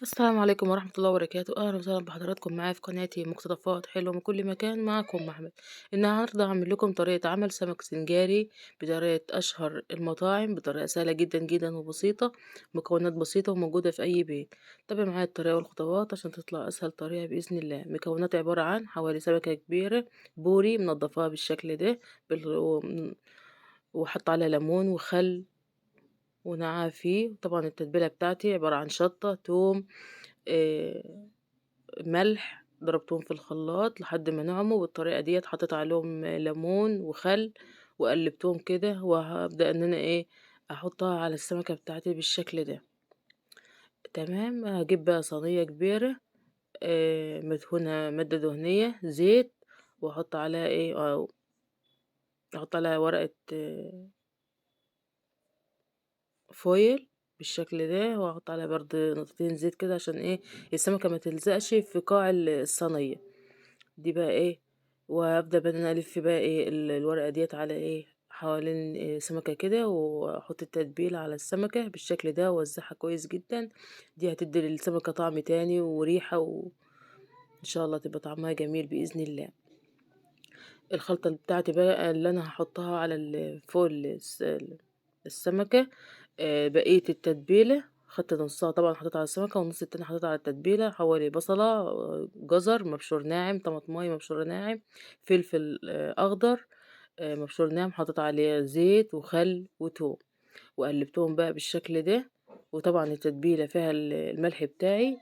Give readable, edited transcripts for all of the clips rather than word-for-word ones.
السلام عليكم ورحمة الله وبركاته، أهلا وسهلا بحضراتكم معايا في قناتي مقتطفات حلوة من كل مكان. معكم محمد. النهاردة هعمل لكم طريقة عمل سمك سنجاري بطريقة أشهر المطاعم، بطريقة سهلة جدا جدا وبسيطة، مكونات بسيطة وموجودة في أي بيت. تابع معايا الطريقة والخطوات عشان تطلع أسهل طريقة بإذن الله. مكونات عبارة عن حوالي سمكة كبيرة بوري منضفاها بالشكل ده، وحط عليها ليمون وخل ونقعها فيه. طبعا التتبيلة بتاعتي عبارة عن شطة، توم، آه، ملح، ضربتهم في الخلاط لحد ما نعموا بالطريقة ديت. حطيت عليهم ليمون وخل وقلبتهم كده، وهبدأ ان انا احطها على السمكة بتاعتي بالشكل ده. تمام. هجيب بقى صينية كبيرة مدهونة مادة دهنية زيت، واحط عليها احط عليها ورقة فويل بالشكل ده، واحط عليها برضه نقطتين زيت كده عشان السمكة ما تلزقش في قاع الصينية دي بقى وابدا بقى إن انا الف بقى الورقه ديت على حوالين سمكه كده، واحط التتبيله على السمكه بالشكل ده واوزعها كويس جدا. دي هتدي للسمكه طعم تاني وريحه، وان شاء الله تبقى طعمها جميل باذن الله. الخلطه بتاعتي بقى اللي انا هحطها على فوق السمكه، بقيه التتبيله خدت نصها طبعا حطيتها على السمكه، والنص التاني حطيتها على التتبيله. حوالي بصله، جزر مبشور ناعم، طماطمايه مبشوره ناعم، فلفل اخضر مبشور ناعم. حطيت عليه زيت وخل وتوم، وقلبتهم بقى بالشكل ده. وطبعا التتبيله فيها الملح بتاعي.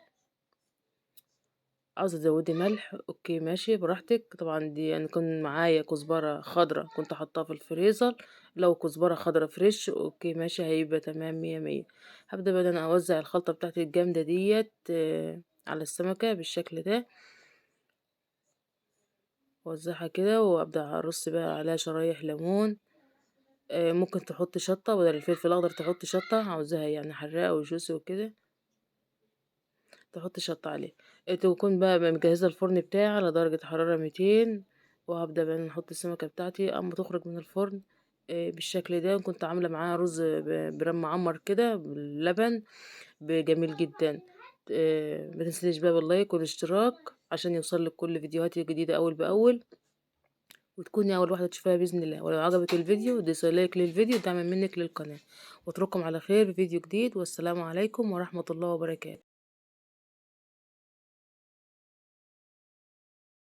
عاوزة تزودي ملح اوكي ماشي براحتك. طبعا دي انا كان معايا كزبرة خضرة كنت حطاها في الفريزر، لو كزبرة خضرة فريش اوكي ماشي هيبقى تمام مية مية. هبدأ بقى انا اوزع الخلطة بتاعتي الجامدة ديت على السمكة بالشكل ده، اوزعها كده وابدأ ارص بقى عليها شرايح ليمون. ممكن تحط شطة بدل الفلفل الاخضر، تحط شطة عاوزاها يعني حراقة وجوسي وكده، تحط شطة عليه. تكون بقى مجهزة الفرن بتاعي على درجة حرارة 200، وهبدأ بقى نحط السمكة بتاعتي اما تخرج من الفرن بالشكل ده. كنت عاملة معاها رز برام معمر كده باللبن جميل جدا. ما تنسيش بقى باللايك والاشتراك عشان يوصل لك كل فيديوهاتي الجديدة اول باول، وتكوني اول واحدة تشوفها بإذن الله. ولو عجبك الفيديو دوسي لايك للفيديو دعما منك للقناة، واترككم على خير في فيديو جديد، والسلام عليكم ورحمة الله وبركاته.